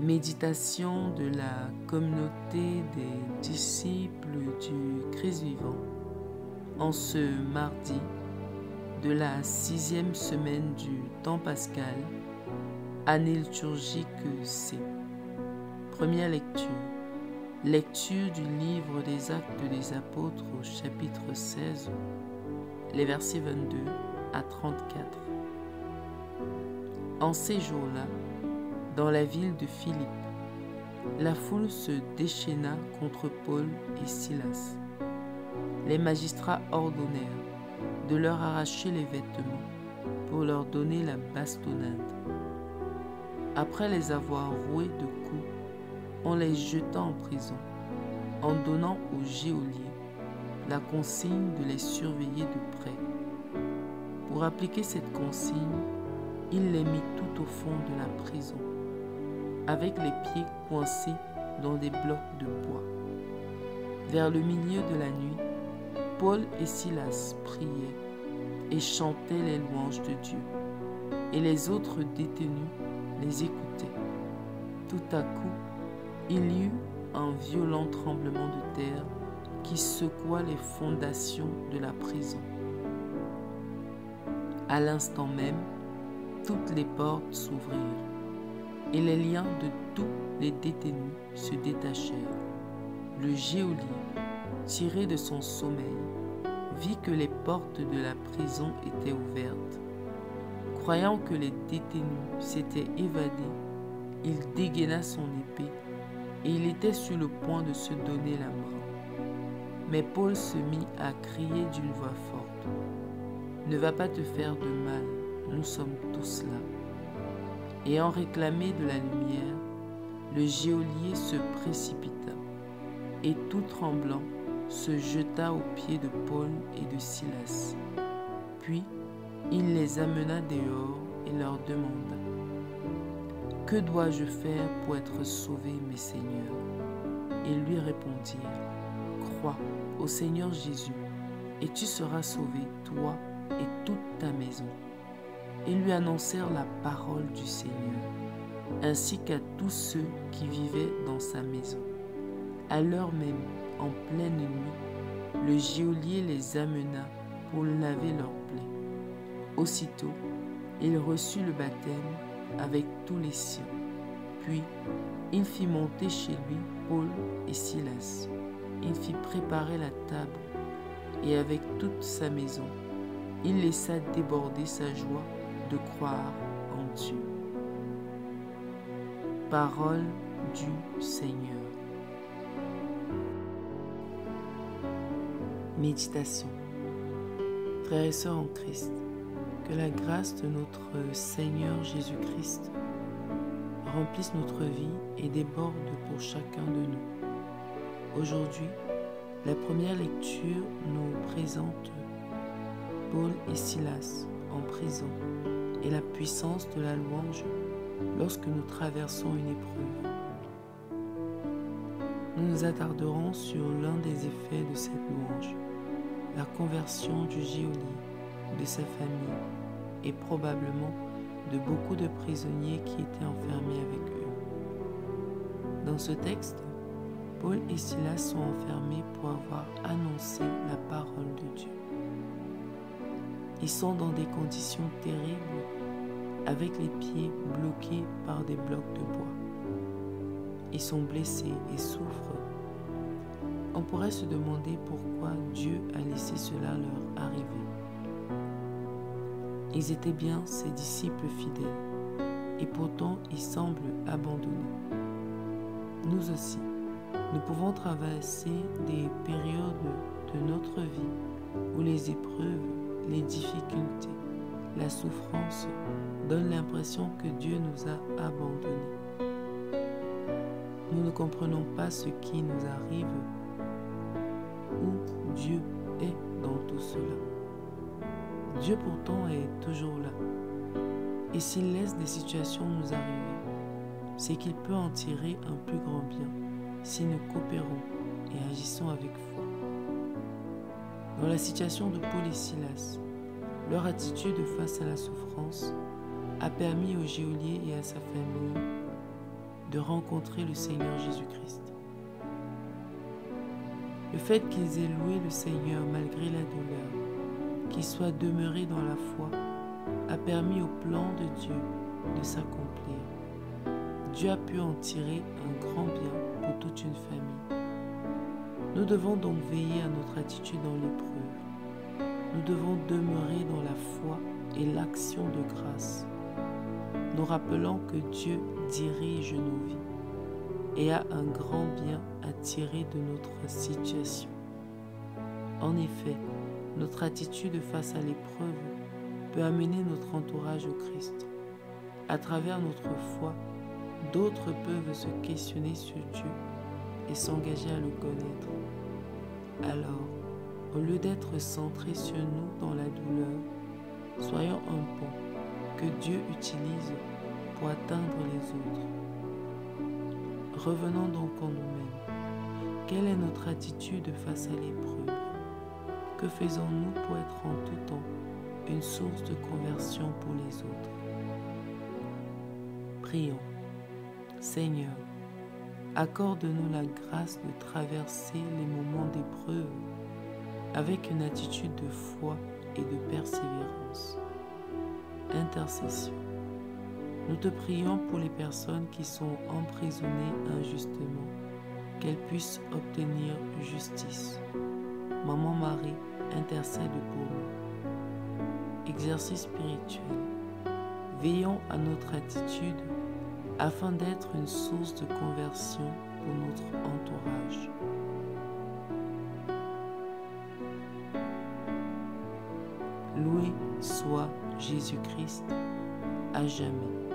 Méditation de la communauté des disciples du Christ vivant en ce mardi de la 6e semaine du temps pascal, année liturgique C. Première lecture. Lecture du livre des Actes des Apôtres au chapitre 16, les versets 22 à 34. En ces jours-là, dans la ville de Philippe, la foule se déchaîna contre Paul et Silas. Les magistrats ordonnèrent de leur arracher les vêtements pour leur donner la bastonnade. Après les avoir roués de coups, on les jeta en prison, en donnant aux geôliers la consigne de les surveiller de près. Pour appliquer cette consigne, il les mit tout au fond de la prison, avec les pieds coincés dans des blocs de bois. Vers le milieu de la nuit, Paul et Silas priaient et chantaient les louanges de Dieu, et les autres détenus les écoutaient. Tout à coup, il y eut un violent tremblement de terre qui secoua les fondations de la prison. À l'instant même, toutes les portes s'ouvrirent et les liens de tous les détenus se détachèrent. Le geôlier, tiré de son sommeil, vit que les portes de la prison étaient ouvertes. Croyant que les détenus s'étaient évadés, il dégaina son épée et il était sur le point de se donner la mort. Mais Paul se mit à crier d'une voix forte : « Ne va pas te faire de mal, nous sommes tous là. » Ayant réclamé de la lumière, le geôlier se précipita et tout tremblant se jeta aux pieds de Paul et de Silas. Puis il les amena dehors et leur demanda : « Que dois-je faire pour être sauvé, mes seigneurs ?» Ils lui répondirent : « Crois au Seigneur Jésus, et tu seras sauvé, toi et toute ta maison. » Ils lui annoncèrent la parole du Seigneur, ainsi qu'à tous ceux qui vivaient dans sa maison. À l'heure même, en pleine nuit, le geôlier les amena pour laver leurs plaies. Aussitôt, il reçut le baptême avec tous les siens. Puis, il fit monter chez lui Paul et Silas. Il fit préparer la table, et avec toute sa maison, il laissa déborder sa joie de croire en Dieu. Parole du Seigneur. Méditation. Frères et sœurs en Christ, que la grâce de notre Seigneur Jésus-Christ remplisse notre vie et déborde pour chacun de nous. Aujourd'hui, la première lecture nous présente Paul et Silas en prison et la puissance de la louange lorsque nous traversons une épreuve. Nous nous attarderons sur l'un des effets de cette louange, la conversion du geôlier, de sa famille et probablement de beaucoup de prisonniers qui étaient enfermés avec eux. Dans ce texte, Paul et Silas sont enfermés pour avoir annoncé la parole de Dieu. Ils sont dans des conditions terribles, avec les pieds bloqués par des blocs de bois. Ils sont blessés et souffrent. On pourrait se demander pourquoi Dieu a laissé cela leur arriver. Ils étaient bien ses disciples fidèles, et pourtant ils semblent abandonnés. Nous aussi, nous pouvons traverser des périodes de notre vie où les épreuves, les difficultés, la souffrance donnent l'impression que Dieu nous a abandonnés. Nous ne comprenons pas ce qui nous arrive, où Dieu est dans tout cela. Dieu pourtant est toujours là. Et s'il laisse des situations nous arriver, c'est qu'il peut en tirer un plus grand bien si nous coopérons et agissons avec foi. Dans la situation de Paul et Silas, leur attitude face à la souffrance a permis au geôlier et à sa famille de rencontrer le Seigneur Jésus-Christ. Le fait qu'ils aient loué le Seigneur malgré la douleur, qu'ils soient demeurés dans la foi, a permis au plan de Dieu de s'accomplir. Dieu a pu en tirer un grand bien pour toute une famille. Nous devons donc veiller à notre attitude dans l'épreuve. Nous devons demeurer dans la foi et l'action de grâce, nous rappelant que Dieu dirige nos vies et a un grand bien à tirer de notre situation. En effet, notre attitude face à l'épreuve peut amener notre entourage au Christ. À travers notre foi, d'autres peuvent se questionner sur Dieu et s'engager à le connaître. Alors, au lieu d'être centrés sur nous dans la douleur, soyons un pont que Dieu utilise pour atteindre les autres. Revenons donc en nous-mêmes. Quelle est notre attitude face à l'épreuve? Que faisons-nous pour être en tout temps une source de conversion pour les autres? Prions. Seigneur, accorde-nous la grâce de traverser les moments d'épreuve avec une attitude de foi et de persévérance. Intercession. Nous te prions pour les personnes qui sont emprisonnées injustement, qu'elles puissent obtenir justice. Maman Marie, intercède pour nous. Exercice spirituel. Veillons à notre attitude afin d'être une source de conversion pour notre entourage. Loué soit Jésus-Christ à jamais.